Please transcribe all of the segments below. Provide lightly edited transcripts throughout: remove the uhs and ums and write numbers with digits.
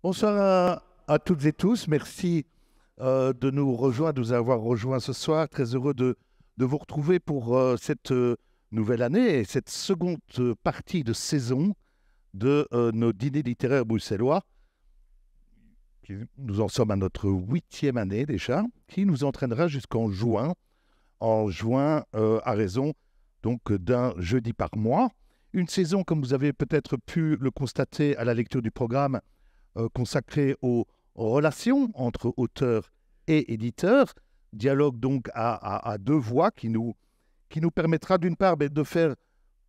Bonsoir à toutes et tous. Merci de nous rejoindre, de nous avoir rejoints ce soir. Très heureux de vous retrouver pour cette nouvelle année et cette seconde partie de saison de nos dîners littéraires bruxellois. Nous en sommes à notre 8e année déjà, qui nous entraînera jusqu'en juin. En juin, à raison donc d'un jeudi par mois. Une saison, comme vous avez peut-être pu le constater à la lecture du programme, consacré aux relations entre auteurs et éditeurs, dialogue donc à deux voix qui nous permettra d'une part de faire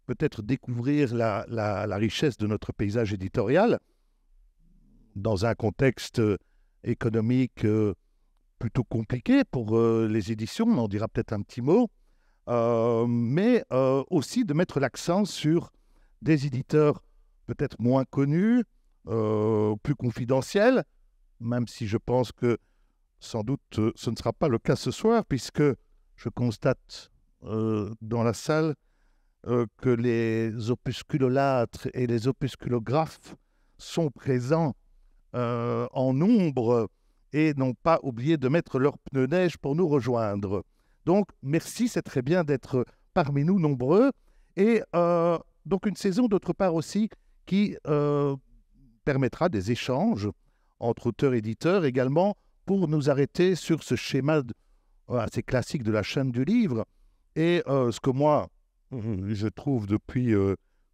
peut-être découvrir la richesse de notre paysage éditorial dans un contexte économique plutôt compliqué pour les éditions, on en dira peut-être un petit mot, mais aussi de mettre l'accent sur des éditeurs peut-être moins connus, plus confidentiels, même si je pense que sans doute ce ne sera pas le cas ce soir, puisque je constate dans la salle que les opusculolâtres et les opusculographes sont présents en nombre et n'ont pas oublié de mettre leurs pneus neige pour nous rejoindre. Donc, merci, c'est très bien d'être parmi nous nombreux. Et donc, une saison, d'autre part aussi, qui permettra des échanges entre auteurs et éditeurs également pour nous arrêter sur ce schéma assez classique de la chaîne du livre. Et ce que moi, je trouve depuis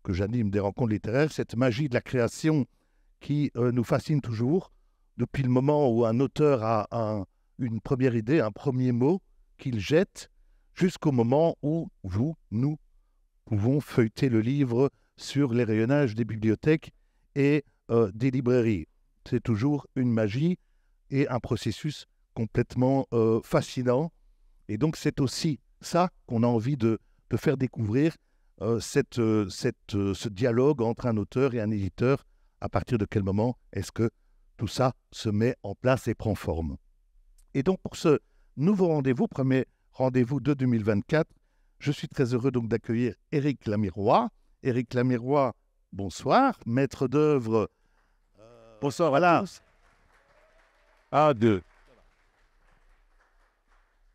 que j'anime des rencontres littéraires, cette magie de la création qui nous fascine toujours, depuis le moment où un auteur a une première idée, un premier mot qu'il jette, jusqu'au moment où nous pouvons feuilleter le livre sur les rayonnages des bibliothèques et des librairies. C'est toujours une magie et un processus complètement fascinant. Et donc, c'est aussi ça qu'on a envie de faire découvrir, ce dialogue entre un auteur et un éditeur. À partir de quel moment est-ce que tout ça se met en place et prend forme? Et donc, pour ce nouveau rendez-vous, premier rendez-vous de 2024, je suis très heureux donc d'accueillir Éric Lamirois. Éric Lamirois, bonsoir, maître d'œuvre. Bonsoir Voilà. à tous. Ah, deux.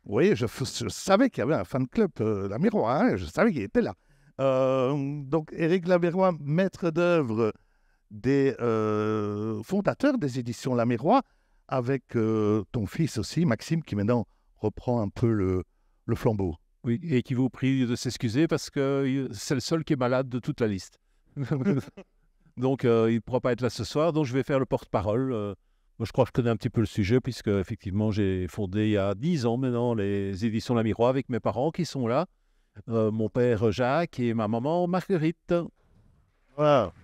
Oui, je savais qu'il y avait un fan club Lamirois, hein, je savais qu'il était là. Donc, Éric Lamirois, maître d'œuvre des fondateurs des éditions Lamirois, avec ton fils aussi, Maxime, qui maintenant reprend un peu le flambeau. Oui, et qui vous prie de s'excuser parce que c'est le seul qui est malade de toute la liste. Donc, il ne pourra pas être là ce soir, donc je vais faire le porte-parole. Moi, je crois que je connais un petit peu le sujet, puisque effectivement, j'ai fondé il y a 10 ans maintenant les éditions Lamirois avec mes parents qui sont là, mon père Jacques et ma maman Marguerite. Voilà.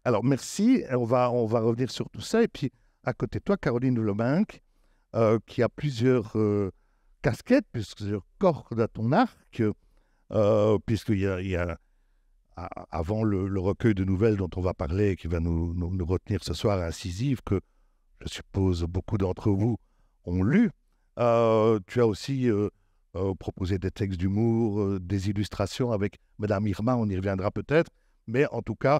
Alors, merci. On va revenir sur tout ça. Et puis, à côté de toi, Caroline Leminck, qui a plusieurs casquettes, plusieurs cordes à ton arc, puisqu'il y a avant le recueil de nouvelles dont on va parler, qui va nous retenir ce soir, Incisive, que je suppose beaucoup d'entre vous ont lu. Tu as aussi proposé des textes d'humour, des illustrations avec Madame Irma, on y reviendra peut-être, mais en tout cas,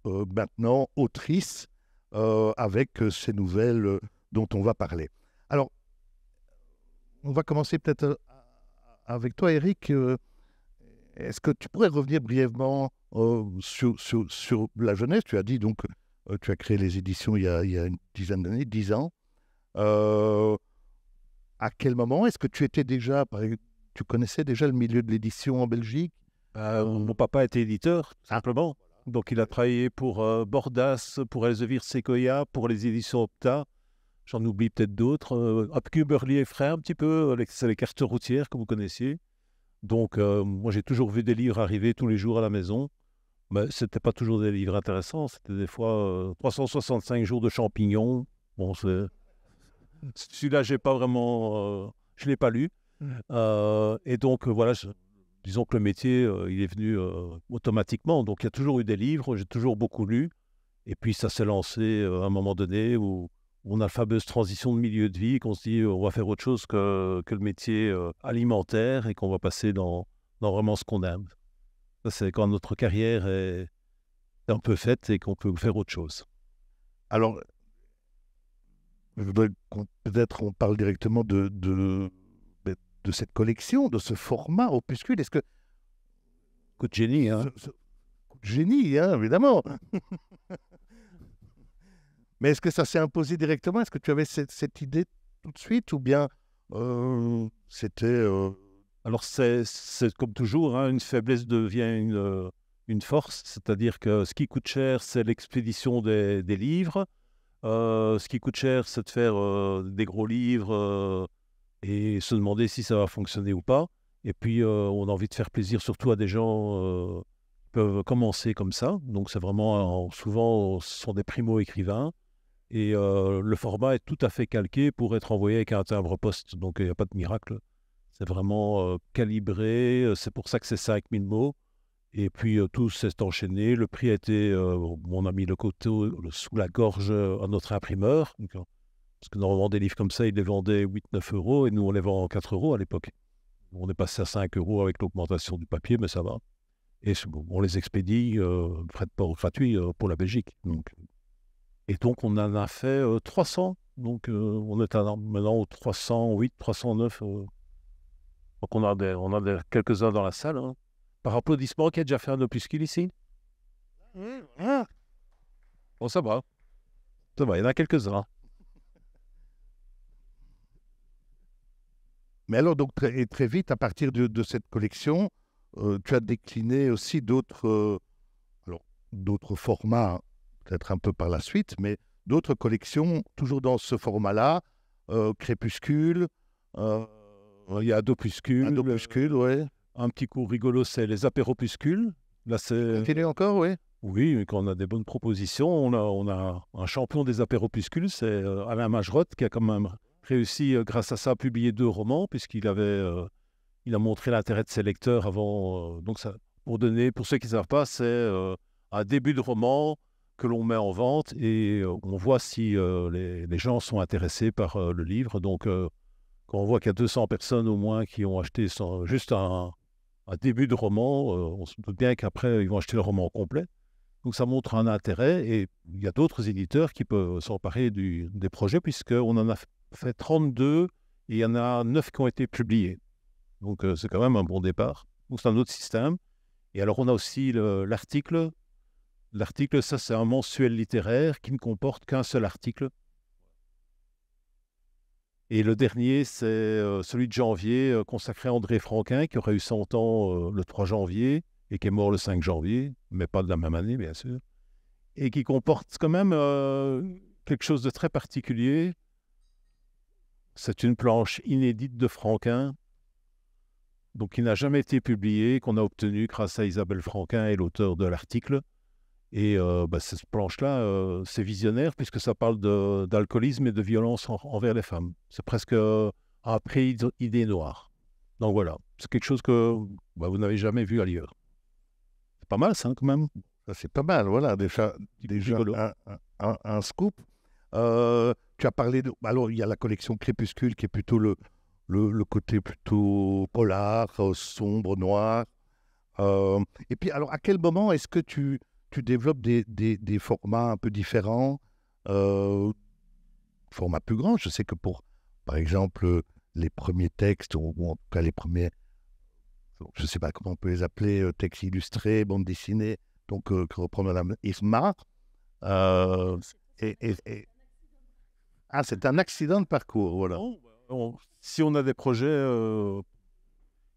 maintenant, autrice avec ces nouvelles dont on va parler. Alors, on va commencer peut-être avec toi, Éric. Est-ce que tu pourrais revenir brièvement sur la jeunesse? Tu as dit donc, tu as créé les éditions il y a une dizaine d'années, 10 ans. À quel moment est-ce que tu étais déjà, tu connaissais déjà le milieu de l'édition en Belgique? Mon papa était éditeur, tout simplement. Donc, il a travaillé pour Bordas, pour Elsevier Sequoia, pour les éditions Opta. J'en oublie peut-être d'autres. Hopkins et Frères, un petit peu. C'est les cartes routières que vous connaissiez. Donc, moi, j'ai toujours vu des livres arriver tous les jours à la maison. Mais ce n'était pas toujours des livres intéressants. C'était des fois 365 jours de champignons. Bon, celui-là, j'ai pas vraiment... je ne l'ai pas lu. Et donc, voilà, disons que le métier, il est venu automatiquement. Donc, il y a toujours eu des livres. J'ai toujours beaucoup lu. Et puis, ça s'est lancé à un moment donné où on a la fameuse transition de milieu de vie, qu'on se dit on va faire autre chose que le métier alimentaire et qu'on va passer dans vraiment ce qu'on aime. Ça, c'est quand notre carrière est un peu faite et qu'on peut faire autre chose. Alors, je voudrais peut-être on parle directement de cette collection, de ce format opuscule. Est-ce que Coup de génie, hein. ce coup de génie, hein, évidemment. Mais est-ce que ça s'est imposé directement? Est-ce que tu avais cette idée tout de suite ou bien c'était... Alors, c'est comme toujours, hein, une faiblesse devient une force, c'est-à-dire que ce qui coûte cher, c'est l'expédition des livres. Ce qui coûte cher, c'est de faire des gros livres et se demander si ça va fonctionner ou pas. Et puis, on a envie de faire plaisir surtout à des gens qui peuvent commencer comme ça. Donc, c'est vraiment, souvent, ce sont des primo-écrivains. Et le format est tout à fait calqué pour être envoyé avec un timbre-poste. Donc, il n'y a pas de miracle. C'est vraiment calibré. C'est pour ça que c'est 5000 mots. Et puis, tout s'est enchaîné. Le prix a été... on a mis le couteau sous la gorge à notre imprimeur. Donc, parce que normalement, des livres comme ça, ils les vendaient 8-9 € et nous, on les vend 4 € à l'époque. On est passé à 5 € avec l'augmentation du papier, mais ça va. Et bon, on les expédie, frais de port gratuit pour la Belgique. Et donc, on en a fait 300. Donc, on est maintenant au 308, 309. Donc, on a quelques-uns dans la salle. Hein. Par applaudissement, qui a déjà fait un opuscule ici? Bon, ça va. Ça va, il y en a quelques-uns. Mais alors, donc, très vite, à partir de cette collection, tu as décliné aussi d'autres formats, hein, peut-être un peu par la suite, mais d'autres collections, toujours dans ce format-là, Crépuscule. Il y a Dopuscule. Un Dopuscule, ouais. Un petit coup rigolo, c'est les apéropuscules. Là, c'est... Continue encore, oui. Oui, mais quand on a des bonnes propositions, on a un champion des apéropuscules, c'est Alain Magerotte, qui a quand même réussi, grâce à ça, à publier 2 romans, puisqu'il il a montré l'intérêt de ses lecteurs avant. Donc, ça, pour ceux qui ne savent pas, c'est un début de roman que l'on met en vente et on voit si les gens sont intéressés par le livre. Donc, quand on voit qu'il y a 200 personnes au moins qui ont acheté juste un début de roman, on se doute bien qu'après, ils vont acheter le roman complet. Donc, ça montre un intérêt et il y a d'autres éditeurs qui peuvent s'emparer des projets puisqu'on en a fait 32 et il y en a 9 qui ont été publiés. Donc, c'est quand même un bon départ. Donc, c'est un autre système. Et alors, on a aussi l'article. L'article, ça, c'est un mensuel littéraire qui ne comporte qu'un seul article. Et le dernier, c'est celui de janvier, consacré à André Franquin, qui aurait eu 100 ans le 3 janvier et qui est mort le 5 janvier, mais pas de la même année, bien sûr. Et qui comporte quand même quelque chose de très particulier. C'est une planche inédite de Franquin, donc qui n'a jamais été publiée, qu'on a obtenue grâce à Isabelle Franquin et l'auteur de l'article. Et cette planche-là, c'est visionnaire puisque ça parle d'alcoolisme et de violence envers les femmes. C'est presque un pré-idée noire. Donc voilà, c'est quelque chose que vous n'avez jamais vu ailleurs. C'est pas mal ça quand même. Ça, c'est pas mal, voilà, déjà un scoop. Tu as parlé de... Alors, il y a la collection Crépuscule qui est plutôt le côté plutôt polar, sombre, noir. Et puis, alors, à quel moment est-ce que tu développes des formats un peu différents, formats plus grands? Je sais que par exemple, les premiers textes, ou en tout cas les premiers, je ne sais pas comment on peut les appeler, textes illustrés, bande dessinée, donc que reprend Madame Isma. C'est un accident de parcours, voilà. Si on a des projets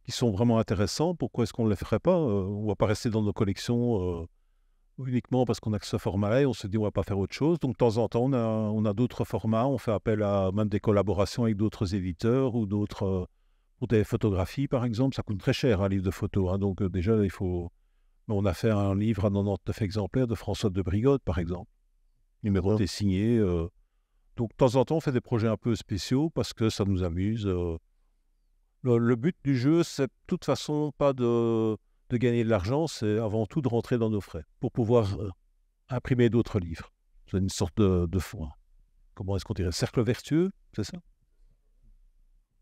qui sont vraiment intéressants, pourquoi est-ce qu'on ne les ferait pas? On ne va pas rester dans nos collections uniquement parce qu'on a que ce format-là et on se dit on ne va pas faire autre chose. Donc de temps en temps, on a d'autres formats, on fait appel à même des collaborations avec d'autres éditeurs ou d'autres... pour des photographies, par exemple, ça coûte très cher un livre de photos. Hein, donc déjà, il faut... On a fait un livre à 99 exemplaires de François de Brigode, par exemple. Numéroté signé. Donc, de temps en temps, on fait des projets un peu spéciaux parce que ça nous amuse. Le but du jeu, c'est de toute façon pas de gagner de l'argent, c'est avant tout de rentrer dans nos frais pour pouvoir imprimer d'autres livres. C'est une sorte de fond. Comment est-ce qu'on dirait? Cercle vertueux, c'est ça?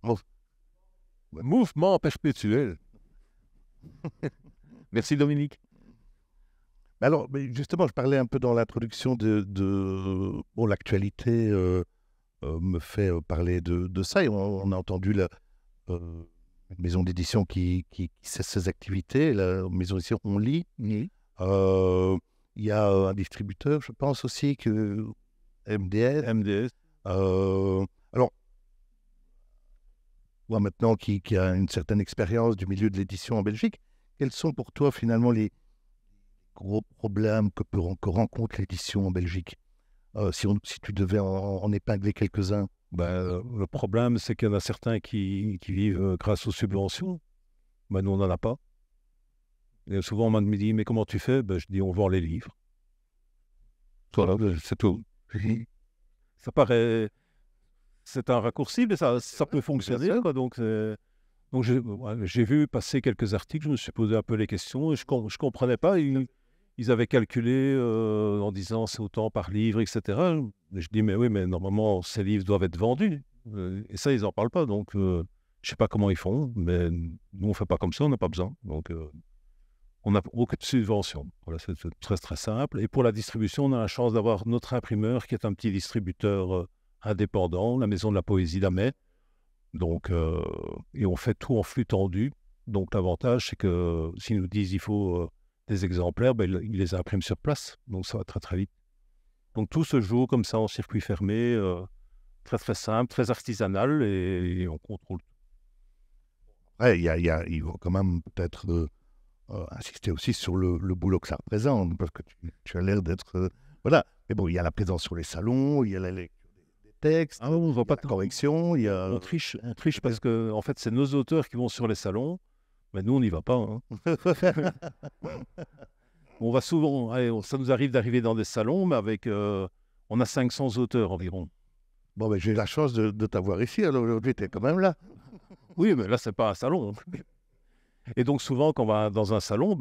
Oh. Mouvement perpétuel. Merci Dominique. Alors, mais justement, je parlais un peu dans l'introduction bon, l'actualité me fait parler de ça. Et on a entendu une maison d'édition qui cesse ses activités, la maison d'édition On Lit. Euh, Il y a un distributeur, je pense aussi, MDS. Alors, toi maintenant qui a une certaine expérience du milieu de l'édition en Belgique, quels sont pour toi finalement les gros problèmes que rencontre l'édition en Belgique? Si tu devais en épingler quelques-uns. Le problème, c'est qu'il y en a certains qui vivent grâce aux subventions. Nous, on n'en a pas. Et souvent, on me dit, mais comment tu fais? Je dis, on vend les livres. Voilà, c'est tout. Ça paraît... C'est un raccourci, mais ça peut fonctionner, quoi. Donc j'ai vu passer quelques articles, je me suis posé un peu les questions et je ne comprenais pas. Ils avaient calculé en disant c'est autant par livre, etc. Et je dis mais oui, mais normalement ces livres doivent être vendus. Et ça, ils n'en parlent pas. Donc je ne sais pas comment ils font, mais nous, on ne fait pas comme ça, on n'a pas besoin. Donc on n'a aucune subvention. Voilà, c'est très, très simple. Et pour la distribution, on a la chance d'avoir notre imprimeur qui est un petit distributeur indépendant, la Maison de la Poésie d'Amet. Donc, et on fait tout en flux tendu. Donc l'avantage, c'est que s'ils nous disent qu'il faut des exemplaires, ils les impriment sur place. Donc ça va très très vite. Donc tout se joue comme ça en circuit fermé, très très simple, très artisanal et on contrôle. Ouais, il faut quand même peut-être insister aussi sur le boulot que ça représente, parce que tu as l'air d'être... voilà. Mais bon, il y a la présence sur les salons, il y a la lecture des textes, on voit pas de correction, il y a... On triche parce que en fait, c'est nos auteurs qui vont sur les salons, mais nous, on n'y va pas. Hein. On va souvent, ça nous arrive d'arriver dans des salons, mais on a 500 auteurs environ. Bon, j'ai la chance de t'avoir ici, alors aujourd'hui, tu es quand même là. Oui, mais là, c'est pas un salon. Et donc, souvent, quand on va dans un salon,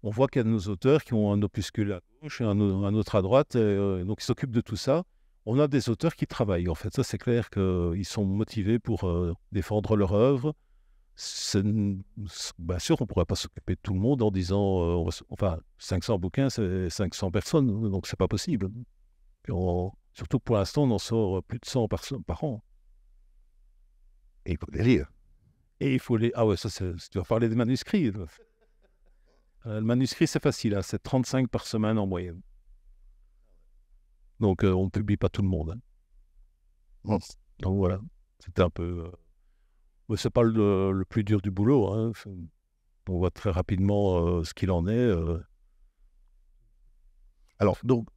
on voit qu'il y a de nos auteurs qui ont un opuscule à gauche et un autre à droite, donc ils s'occupent de tout ça. On a des auteurs qui travaillent, en fait. Ça, c'est clair qu'ils sont motivés pour défendre leur œuvre. Bien sûr, on ne pourrait pas s'occuper de tout le monde en disant... 500 bouquins, c'est 500 personnes, donc c'est pas possible. Surtout que pour l'instant, on en sort plus de 100 par an. Et il faut les lire. Et il faut les... Ah ouais, ça, tu vas parler des manuscrits. Le manuscrit, c'est facile, hein, c'est 35 par semaine en moyenne. Donc, on ne publie pas tout le monde. Hein. Bon. Donc, voilà. C'était un peu... Mais ce n'est pas le plus dur du boulot. Hein. On voit très rapidement ce qu'il en est. Alors, donc,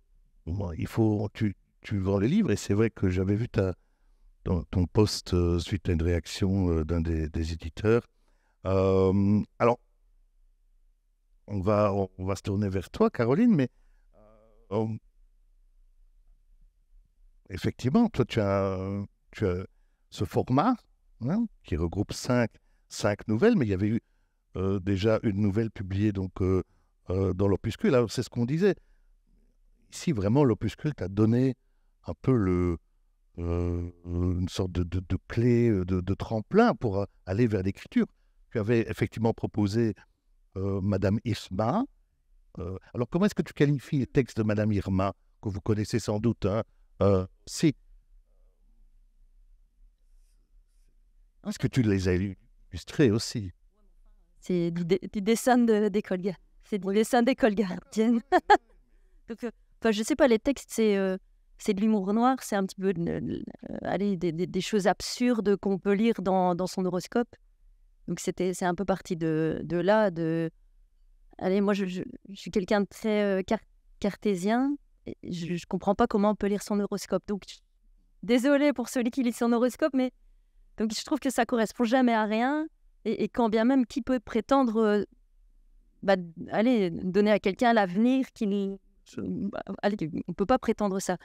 il faut... Tu vends les livres, et c'est vrai que j'avais vu ton post suite à une réaction d'un des éditeurs. Alors, on va se tourner vers toi, Caroline, mais effectivement, toi, tu as ce format hein, qui regroupe cinq nouvelles, mais il y avait eu déjà une nouvelle publiée donc, dans l'opuscule. Alors, c'est ce qu'on disait. Ici, vraiment, l'opuscule t'a donné un peu une sorte de clé, de tremplin pour aller vers l'écriture. Tu avais effectivement proposé Madame Irma. Alors, comment est-ce que tu qualifies les textes de Madame Irma, que vous connaissez sans doute hein, si. Est-ce que tu les as illustrés aussi? C'est du dessin d'école. C'est du dessin d'école gardienne. Donc, je sais pas, les textes, c'est de l'humour noir, c'est un petit peu des choses absurdes qu'on peut lire dans son horoscope. Donc c'est un peu parti de là. Allez, moi je suis quelqu'un de très cartésien. Et je comprends pas comment on peut lire son horoscope. Donc désolée pour celui qui lit son horoscope, mais donc je trouve que ça correspond jamais à rien. Et quand bien même, qui peut prétendre donner à quelqu'un l'avenir allez, on peut pas prétendre ça.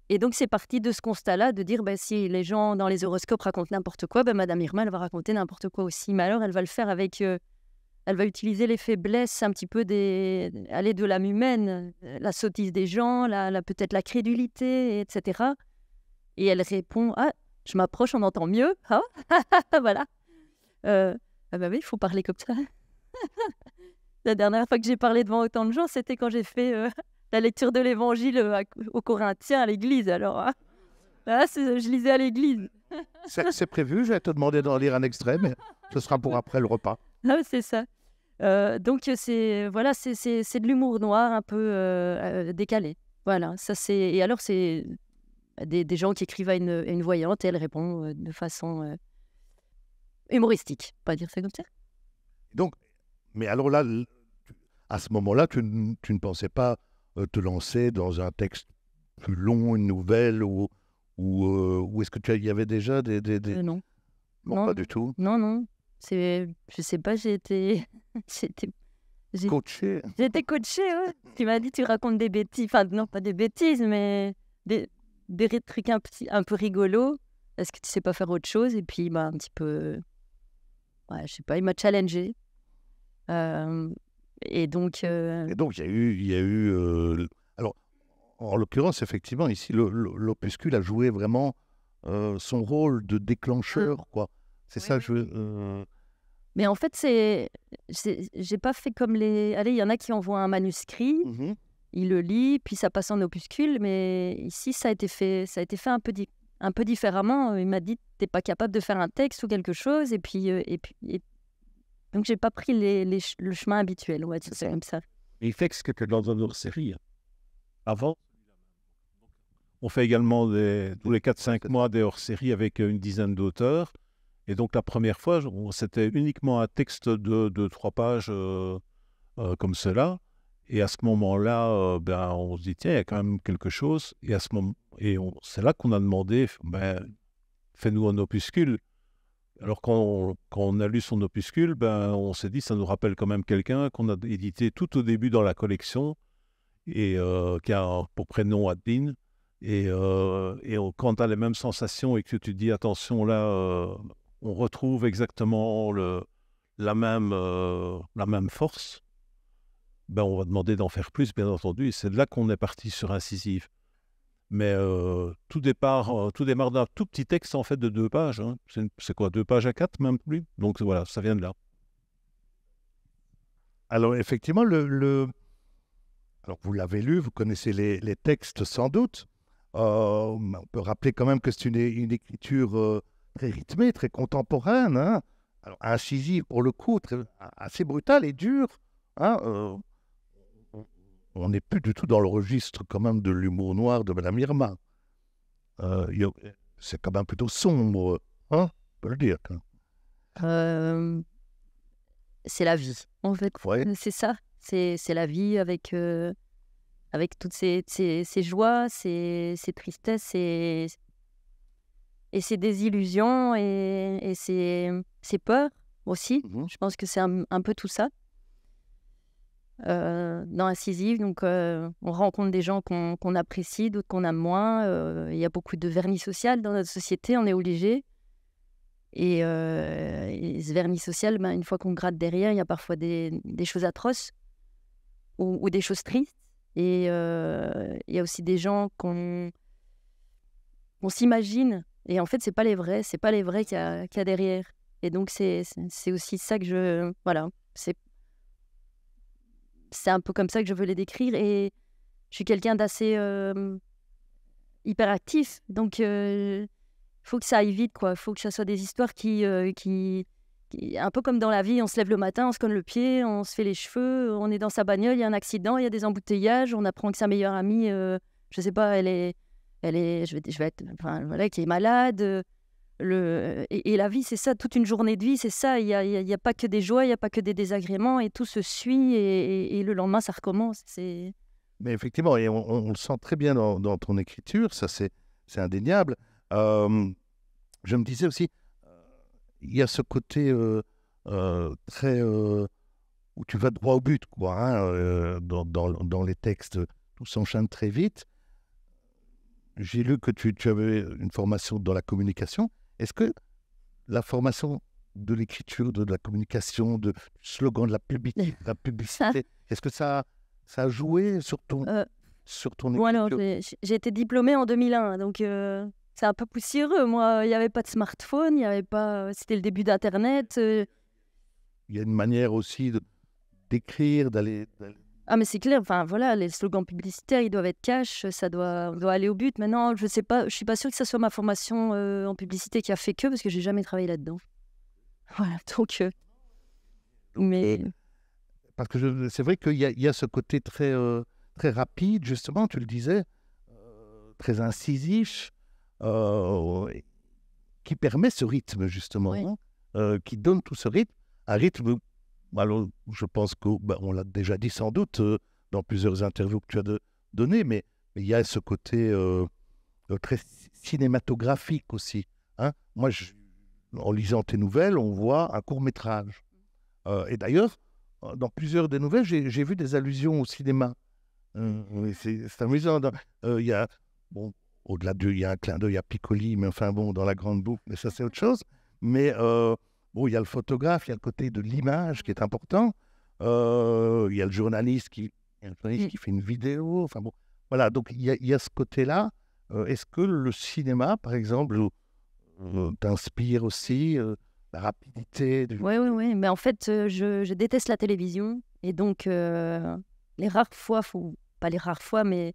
Et donc, c'est parti de ce constat-là, de dire, si les gens dans les horoscopes racontent n'importe quoi, Madame Irma, elle va raconter n'importe quoi aussi. Mais alors, elle va le faire avec... elle va utiliser les faiblesses un petit peu de l'âme humaine, la sottise des gens, peut-être la crédulité, etc. Et elle répond, « Ah, je m'approche, on entend mieux. Ah, voilà. Oui, il faut parler comme ça. » La dernière fois que j'ai parlé devant autant de gens, c'était quand j'ai fait la lecture de l'Évangile aux Corinthiens à l'église. Alors, hein. Là, je lisais à l'église. C'est prévu, je vais te demander d'en lire un extrait, mais ce sera pour après le repas. Ah, c'est ça. Donc, c'est de l'humour noir un peu décalé. Voilà, ça c'est... Et alors, c'est des gens qui écrivent à une voyante et elle répond de façon humoristique. On va dire ça comme ça. Donc, mais alors là, à ce moment-là, tu ne pensais pas te lancer dans un texte plus long, une nouvelle, ou est-ce que il y avait déjà des... Non. Non, Non. pas du tout. Non. Je sais pas, j'ai été Coaché. coachée, ouais. Tu m'as dit, tu racontes des bêtises. Enfin, non, pas des bêtises, mais des trucs un peu rigolos. Est-ce que tu sais pas faire autre chose? Et puis, un petit peu... Ouais, je sais pas, il m'a challengée. Et donc... Et donc, il y a eu alors, en l'occurrence, effectivement, ici, l'opuscule a joué vraiment son rôle de déclencheur, quoi. C'est ça, Mais en fait, j'ai pas fait comme les... Allez, il y en a qui envoient un manuscrit, il le lit, puis ça passe en opuscule, mais ici, ça a été fait un peu différemment. Il m'a dit, t'es pas capable de faire un texte ou quelque chose, et puis donc j'ai pas pris le chemin habituel, on va dire ça comme ça. Il fait ce que dans une hors-série. Avant, on fait également tous les 4-5 mois des hors-séries avec une dizaine d'auteurs. Et donc la première fois, c'était uniquement un texte de 3 pages comme cela. Et à ce moment-là, on se dit, tiens, il y a quand même quelque chose. Et c'est là qu'on a demandé, fais-nous un opuscule. Alors quand on a lu son opuscule, on s'est dit, ça nous rappelle quand même quelqu'un qu'on a édité tout au début dans la collection, et qui a pour prénom Adeline. Et quand tu as les mêmes sensations et que tu te dis, attention, là, on retrouve exactement la même force, on va demander d'en faire plus, bien entendu. Et c'est là qu'on est parti sur Incisive. Mais tout démarre d'un tout petit texte, en fait, de 2 pages. Hein. C'est quoi, 2 pages à 4, même plus? Donc voilà, ça vient de là. Alors, effectivement, alors, vous l'avez lu, vous connaissez les textes sans doute. On peut rappeler quand même que c'est une écriture très rythmée, très contemporaine. Hein. Alors, incisive pour le coup, assez brutale et dure. Hein. On n'est plus du tout dans le registre quand même de l'humour noir de Madame Irma. C'est quand même plutôt sombre, hein, on peut le dire. C'est la vie, en fait. Ouais. C'est ça. C'est la vie avec toutes ses joies, ses tristesses et ses désillusions et ses peurs aussi. Je pense que c'est un peu tout ça. Dans Incisive, donc on rencontre des gens qu'on apprécie, d'autres qu'on aime moins. Il y a beaucoup de vernis social dans notre société, on est obligé. Et ce vernis social, une fois qu'on gratte derrière, il y a parfois des choses atroces ou des choses tristes. Et il y a aussi des gens qu'on s'imagine. Et en fait, c'est pas les vrais qu'il y a derrière. Et donc, c'est aussi ça que voilà, c'est un peu comme ça que je veux les décrire. Et je suis quelqu'un d'assez hyperactif. Donc, faut que ça aille vite, quoi. Faut que ça soit des histoires qui, un peu comme dans la vie, on se lève le matin, on se cogne le pied, on se fait les cheveux, on est dans sa bagnole, il y a un accident, il y a des embouteillages, on apprend que sa meilleure amie, je sais pas, je vais être, enfin voilà, qui est malade. Et la vie, c'est ça, toute une journée de vie, c'est ça. Il y a pas que des joies, il y a pas que des désagréments, et tout se suit, et le lendemain, ça recommence. Mais effectivement, et on le sent très bien dans ton écriture, ça c'est indéniable. Je me disais aussi, il y a ce côté très où tu vas droit au but, quoi. Hein, dans les textes, tout s'enchaîne très vite. J'ai lu que tu avais une formation dans la communication. Est-ce que la formation de l'écriture, de la communication, du slogan, de la publicité, est-ce que ça a joué sur ton écriture? Bon, alors, j'ai été diplômée en 2001, donc c'est un peu poussiéreux. Moi, il n'y avait pas de smartphone, c'était le début d'Internet. Il y a une manière aussi d'écrire, d'aller... Ah, mais c'est clair, enfin voilà, les slogans publicitaires, ils doivent être cash, on doit aller au but. Maintenant, je sais pas, je suis pas sûre que ça soit ma formation en publicité qui a fait que, parce que j'ai jamais travaillé là-dedans. Voilà, donc, mais Parce que c'est vrai qu'il y a ce côté très, très rapide, justement, tu le disais, très incisif, qui permet ce rythme, justement, Oui. qui donne tout ce rythme. Un rythme, alors, je pense qu'on l'a déjà dit sans doute dans plusieurs interviews que tu as données, mais il y a ce côté très cinématographique aussi. Hein. Moi, en lisant tes nouvelles, on voit un court-métrage. Et d'ailleurs, dans plusieurs des nouvelles, j'ai vu des allusions au cinéma. C'est amusant. Il y a, bon, au-delà il y a un clin d'œil à Piccoli, mais enfin bon, dans la grande boucle, mais ça c'est autre chose. Mais bon, il y a le photographe, il y a le côté de l'image qui est important. Il y a le journaliste qui fait une vidéo. Enfin bon, voilà, donc il y a ce côté-là. Est-ce que le cinéma, par exemple, t'inspire aussi la rapidité oui. Mais en fait, je déteste la télévision. Et donc, les rares fois, pas les rares fois, mais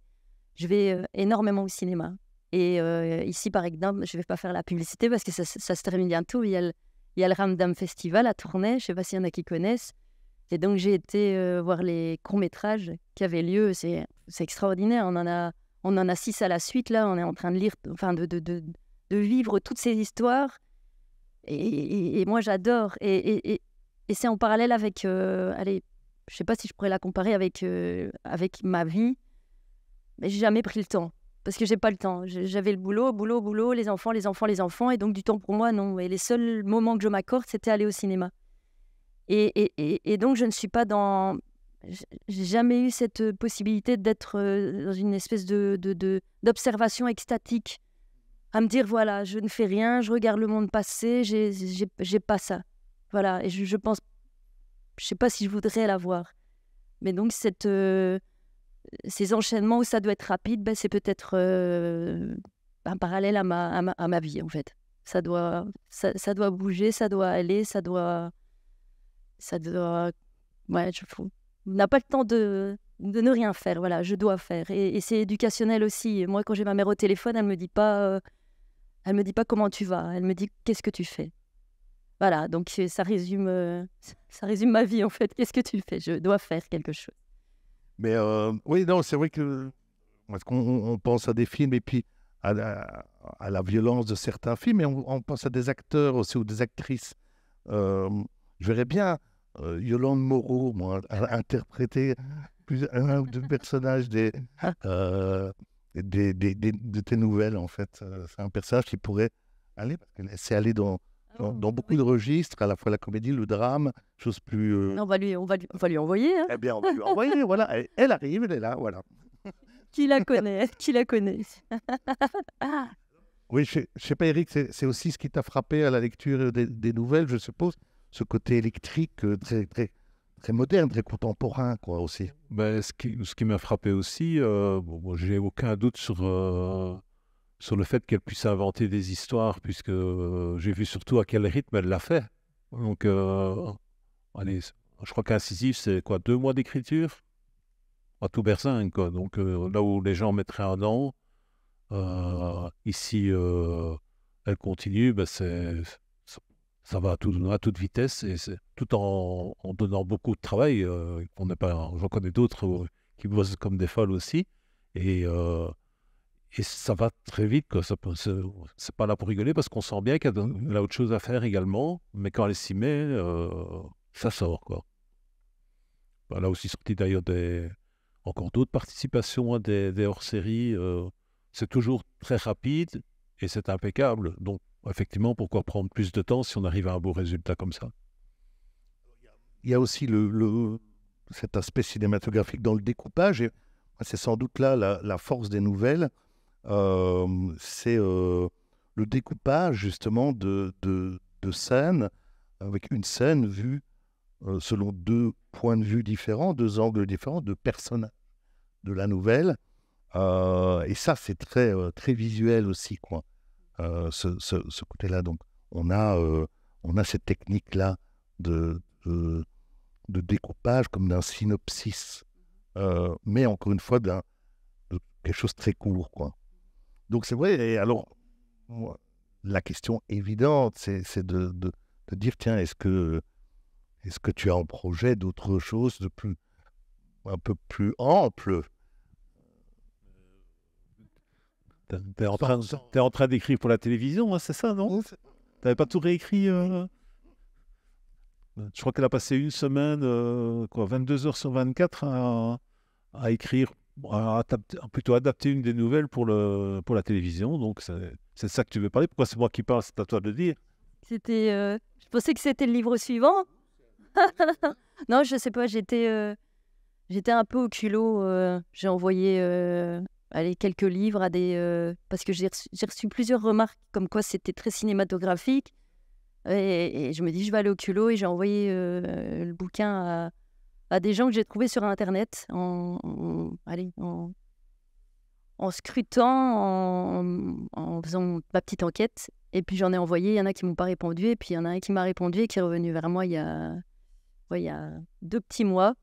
je vais énormément au cinéma. Et ici, par exemple, je ne vais pas faire la publicité parce que ça se termine bientôt. Il y a le Ramdam Festival à Tournai. Je ne sais pas s'il y en a qui connaissent. Et donc, j'ai été voir les courts-métrages qui avaient lieu. C'est extraordinaire. On en a 6 à la suite. Là, on est en train de lire, enfin, de vivre toutes ces histoires. Et moi, j'adore. Et c'est en parallèle avec... allez, je ne sais pas si je pourrais la comparer avec ma vie. Mais j'ai jamais pris le temps. Parce que j'ai pas le temps. J'avais le boulot, les enfants. Et donc, du temps pour moi, non. Et les seuls moments que je m'accorde, c'était aller au cinéma. Et donc, je ne suis pas dans... J'ai jamais eu cette possibilité d'être dans une espèce d'observation extatique. À me dire, voilà, je ne fais rien, je regarde le monde passer, j'ai pas ça. Voilà, et je pense... Je sais pas si je voudrais l'avoir. Mais donc, ces enchaînements où ça doit être rapide, ben, c'est peut-être un parallèle à ma vie, en fait. Ça doit bouger, ça doit aller, ça doit... Ouais, on n'a pas le temps de ne rien faire, voilà, je dois faire. Et c'est éducationnel aussi. Moi, quand j'ai ma mère au téléphone, elle me dit pas comment tu vas, elle me dit qu'est-ce que tu fais. Voilà, donc ça résume ma vie, en fait. Qu'est-ce que tu fais? Je dois faire quelque chose. Mais oui, non, c'est vrai que parce qu'on pense à des films et puis à la violence de certains films, et on pense à des acteurs aussi ou des actrices. Je verrais bien Yolande Moreau, moi, interpréter un ou deux personnages de tes nouvelles, en fait. C'est un personnage qui pourrait aller, parce qu'elle s'est allée dans beaucoup de registres, à la fois la comédie, le drame, chose plus... On va lui envoyer. Hein. Eh bien, on va lui envoyer, voilà. Elle arrive, elle est là, voilà. Qui la connaît? Oui, je ne sais pas, Eric, c'est aussi ce qui t'a frappé à la lecture des nouvelles, je suppose, ce côté électrique très, très, très moderne, très contemporain, quoi, aussi. Ben, ce qui m'a frappé aussi, bon, j'ai aucun doute sur le fait qu'elle puisse inventer des histoires, puisque j'ai vu surtout à quel rythme elle l'a fait. Donc, allez, je crois qu'Incisif, c'est quoi, 2 mois d'écriture à tout berzingue, quoi. Donc, là où les gens mettraient un an, ici, elle continue, ben ça va à toute vitesse, et tout en donnant beaucoup de travail. J'en connais d'autres qui bossent comme des folles aussi. Et ça va très vite, quoi. C'est pas là pour rigoler, parce qu'on sent bien qu'elle a autre chose à faire également, mais quand elle s'y met, ça sort, quoi. Elle a aussi sorti d'ailleurs encore d'autres participations à des hors-séries. C'est toujours très rapide et c'est impeccable. Donc, effectivement, pourquoi prendre plus de temps si on arrive à un beau résultat comme ça? Il y a aussi cet aspect cinématographique dans le découpage, et c'est sans doute là la force des nouvelles. C'est le découpage justement de scènes, avec une scène vue selon 2 points de vue différents, 2 angles différents, de personnages de la nouvelle. Et ça, c'est très, très visuel aussi, quoi. Ce côté-là. Donc, on a cette technique-là de de découpage, comme d'un synopsis, mais encore une fois, de quelque chose de très court, quoi. Donc c'est vrai, et alors, moi, la question évidente, c'est de dire, tiens, est-ce que tu as en projet d'autres choses un peu plus ample? T'es en train d'écrire pour la télévision, hein, c'est ça, non? T'avais pas tout réécrit Je crois qu'elle a passé une semaine, 22 heures sur 24 à écrire, plutôt adapter une des nouvelles pour la télévision. Donc c'est ça que tu veux parler. Pourquoi c'est moi qui parle? C'est à toi de dire. Je pensais que c'était le livre suivant. Non, je sais pas, j'étais un peu au culot. J'ai envoyé quelques livres parce que j'ai reçu plusieurs remarques comme quoi c'était très cinématographique. Et je me dis, je vais aller au culot, et j'ai envoyé le bouquin à des gens que j'ai trouvés sur Internet en scrutant, en faisant ma petite enquête. Et puis j'en ai envoyé, il y en a qui m'ont pas répondu, et puis il y en a un qui m'a répondu et qui est revenu vers moi il y a 2 petits mois.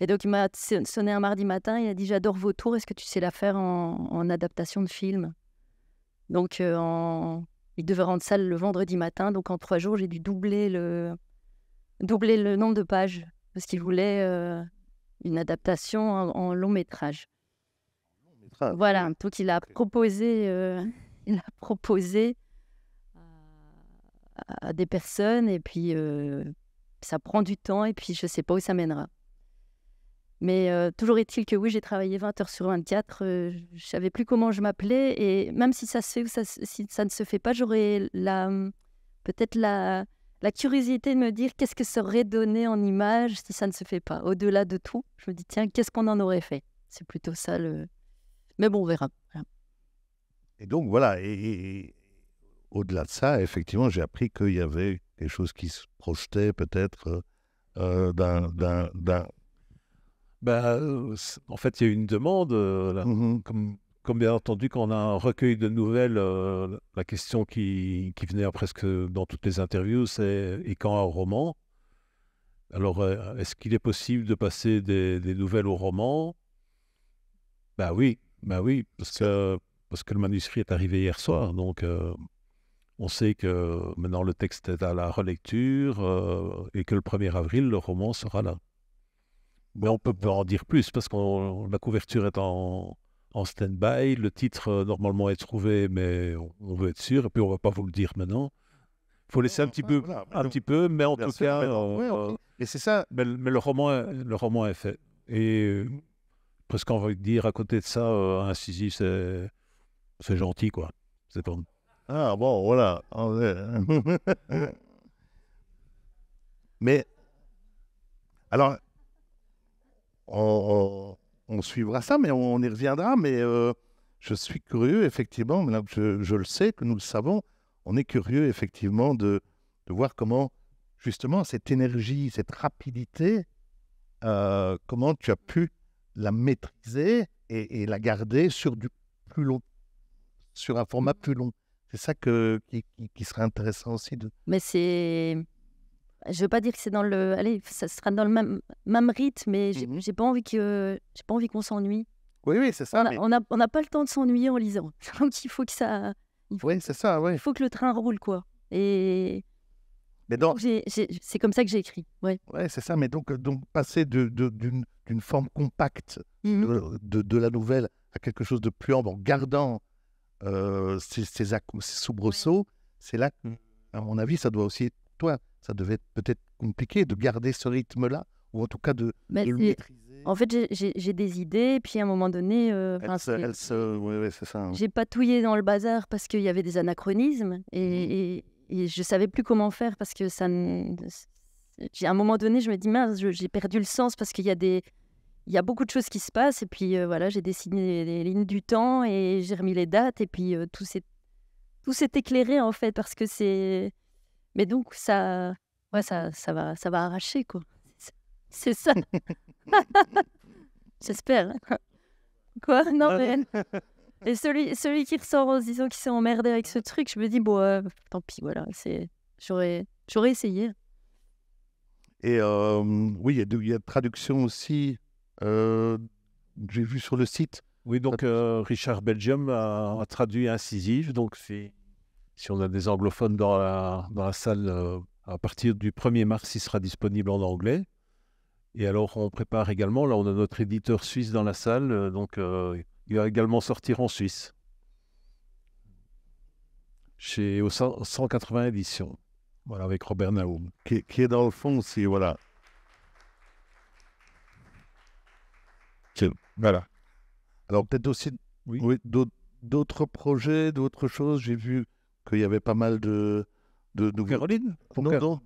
Et donc il m'a sonné un mardi matin, il a dit, j'adore vos tours, est-ce que tu sais la faire en adaptation de film? Donc il devait rendre ça le vendredi matin, donc en 3 jours j'ai dû doubler le nombre de pages, parce qu'il voulait une adaptation en long métrage. Voilà, donc il a proposé à des personnes, et puis ça prend du temps, et puis je ne sais pas où ça mènera. Mais toujours est-il que oui, j'ai travaillé 20 heures sur 24, je ne savais plus comment je m'appelais, et même si ça se fait ou si ça ne se fait pas, j'aurais peut-être la curiosité de me dire qu'est-ce que ça aurait donné en image si ça ne se fait pas. Au-delà de tout, je me dis, tiens, qu'est-ce qu'on en aurait fait? C'est plutôt ça Mais bon, on verra. Voilà. Et donc, voilà, et au-delà de ça, effectivement, j'ai appris qu'il y avait quelque chose qui se projetait peut-être d'un... En fait, il y a eu une demande. Là. Comme bien entendu, quand on a un recueil de nouvelles, la question qui venait presque dans toutes les interviews, c'est « et quand un roman ?» Alors, est-ce qu'il est possible de passer des nouvelles au roman? Oui, parce que le manuscrit est arrivé hier soir. Donc, on sait que maintenant le texte est à la relecture et que le 1er avril, le roman sera là. Mais on peut pas en dire plus parce que la couverture est en stand-by. Le titre, normalement, est trouvé, mais on veut être sûr. Et puis, on ne va pas vous le dire maintenant. Il faut laisser un petit peu, mais en tout cas... Et c'est ça. Mais le roman est fait. Et presque envie de dire, à côté de ça, un incisif, c'est gentil, quoi. C'est pas... Ah bon, voilà. Mais, alors... On suivra ça, mais on y reviendra. Mais je suis curieux, effectivement, maintenant que je le sais, que nous le savons, on est curieux, effectivement, de voir comment, justement, cette énergie, cette rapidité, comment tu as pu la maîtriser et la garder sur du plus long, sur un format plus long. C'est ça qui serait intéressant aussi. Mais c'est... Je ne veux pas dire que c'est dans le... Allez, ça sera dans le même rythme, mais j'ai pas envie qu'on s'ennuie. Oui, c'est ça. On n'a pas le temps de s'ennuyer en lisant. Donc, il faut que ça... Oui, c'est ça, oui. Il faut que le train roule, quoi. Et... Mais donc... c'est comme ça que j'ai écrit, oui. Oui, c'est ça. Mais donc passer d'une forme compacte de la nouvelle à quelque chose de plus ample, en gardant ces soubresauts, c'est là que, à mon avis, ça doit aussi... Toi, ça devait être peut-être compliqué de garder ce rythme-là, ou en tout cas de le maîtriser. En fait, j'ai des idées, et puis à un moment donné... oui, c'est ça. J'ai patouillé dans le bazar parce qu'il y avait des anachronismes, et je ne savais plus comment faire, parce que à un moment donné, je me dis, mince, j'ai perdu le sens, parce qu'il y a beaucoup de choses qui se passent, et puis voilà, j'ai dessiné les lignes du temps, et j'ai remis les dates, et puis tout s'est éclairé, en fait, parce que c'est... Mais donc, ça va arracher, quoi. C'est ça. J'espère. Quoi? Non, mais... Et celui qui ressort en se disant qu'il s'est emmerdé avec ce truc, je me dis, bon, tant pis, voilà. J'aurais essayé. Et oui, il y a de traduction aussi. J'ai vu sur le site. Oui, donc Richard Belgium a traduit Incisive. Donc, si on a des anglophones dans la salle, à partir du 1er mars, il sera disponible en anglais. Et alors, on prépare également, là, on a notre éditeur suisse dans la salle. Donc, il va également sortir en Suisse. Chez 180 éditions. Voilà, avec Robert Naoum. Qui est dans le fond aussi, voilà. Voilà. Alors, peut-être aussi oui, d'autres projets, d'autres choses. J'ai vu qu'il y avait pas mal de Caroline Non,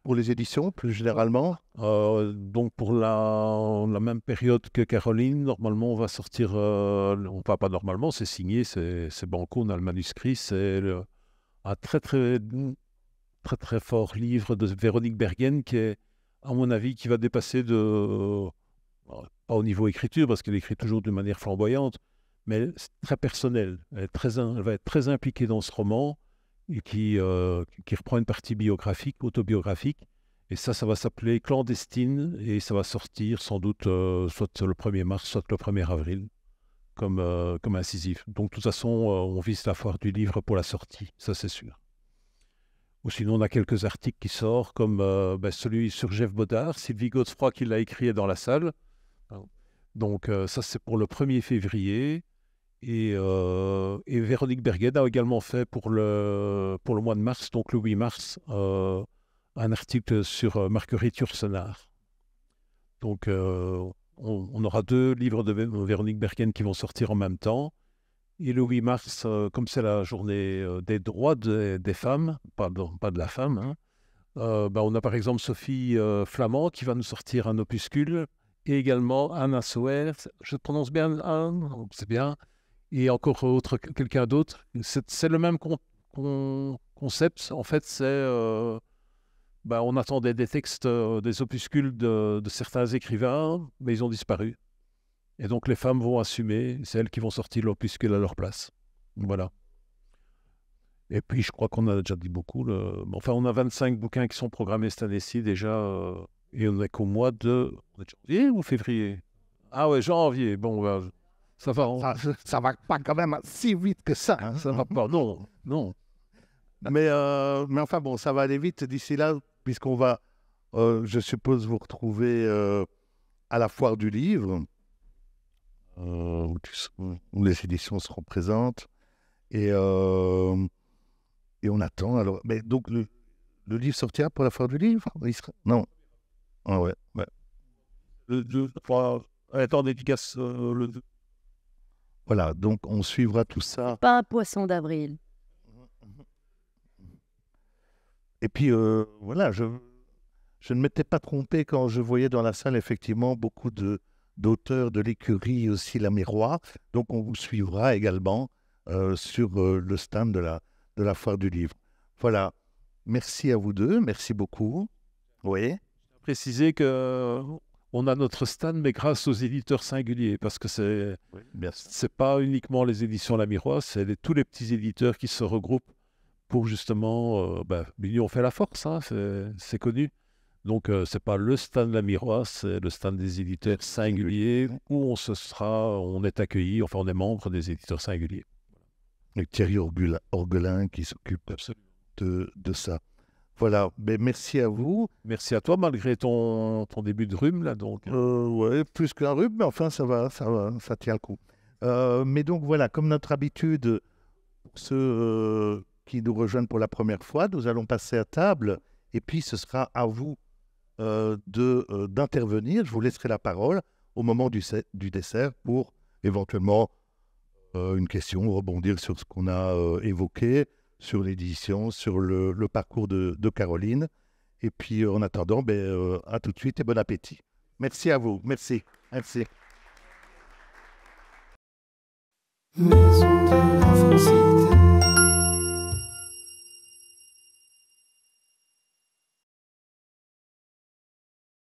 pour les éditions, plus généralement. Donc, pour la même période que Caroline, normalement, on va sortir... pas normalement, c'est signé, c'est banco, on a le manuscrit. C'est un très, très, très, très fort livre de Véronique Bergen qui est, à mon avis, qui va dépasser pas au niveau écriture, parce qu'elle écrit toujours d'une manière flamboyante, mais c'est très personnel. Elle va être très impliquée dans ce roman et qui reprend une partie biographique, autobiographique. Et ça va s'appeler Clandestine et ça va sortir sans doute soit le 1er mars, soit le 1er avril, comme Incisif. Donc, de toute façon, on vise la foire du livre pour la sortie, ça c'est sûr. Ou sinon, on a quelques articles qui sortent, comme celui sur Jeff Bodard, Sylvie Godefroy qui l'a écrit dans la salle. Donc, ça, c'est pour le 1er février. Et Véronique Bergen a également fait pour le mois de mars, donc le 8 mars, un article sur Marguerite Yourcenar. Donc, on aura 2 livres de Véronique Bergen qui vont sortir en même temps. Et le 8 mars, comme c'est la journée des droits des femmes, pas de la femme, hein, on a par exemple Sophie Flamand qui va nous sortir un opuscule, et également Anna Sauer, je prononce bien, c'est bien, et encore quelqu'un d'autre. C'est le même concept, en fait, c'est... on attendait des textes, des opuscules de certains écrivains, mais ils ont disparu. Et donc, les femmes vont assumer, c'est elles qui vont sortir l'opuscule à leur place. Voilà. Et puis, je crois qu'on a déjà dit beaucoup. Enfin, on a 25 bouquins qui sont programmés cette année-ci déjà, et on n'est qu'au mois de... janvier ou février? Ah ouais, janvier. Bon, ça va. Ça va pas quand même si vite que ça. Hein. Ça va pas, non. Mais enfin, bon, ça va aller vite d'ici là, puisqu'on va, je suppose, vous retrouver à la foire du livre, où les éditions seront présentes. Et on attend. Alors, mais donc, le livre sortira pour la foire du livre? Non. Ah ouais. Attends, dédicace le 2. Voilà, donc on suivra tout ça. Pas un poisson d'avril. Et puis, voilà, je ne m'étais pas trompé quand je voyais dans la salle, effectivement, beaucoup d'auteurs de l'écurie aussi, la Miroir. Donc, on vous suivra également sur le stand de la foire du livre. Voilà. Merci à vous deux. Merci beaucoup. Oui. Préciser qu'on a notre stand, mais grâce aux éditeurs singuliers, parce que c'est pas uniquement les éditions La Miroir, c'est tous les petits éditeurs qui se regroupent pour justement, l'union fait la force, hein, c'est connu. Donc, c'est pas le stand La Miroir, c'est le stand des éditeurs singuliers où on est accueilli, enfin, on est membre des éditeurs singuliers. Et Thierry Orgelin qui s'occupe de ça. Voilà, merci à vous. Merci à toi, malgré ton début de rhume, là, donc. Ouais, plus qu'un rhume, mais enfin, ça tient le coup. Mais donc, voilà, comme notre habitude, pour ceux qui nous rejoignent pour la première fois, nous allons passer à table, et puis ce sera à vous d'intervenir. Je vous laisserai la parole au moment du dessert pour éventuellement une question, rebondir sur ce qu'on a évoqué, sur l'édition, sur le parcours de Caroline. Et puis, en attendant, à tout de suite et bon appétit. Merci à vous. Merci. Merci. Maison de la Francine.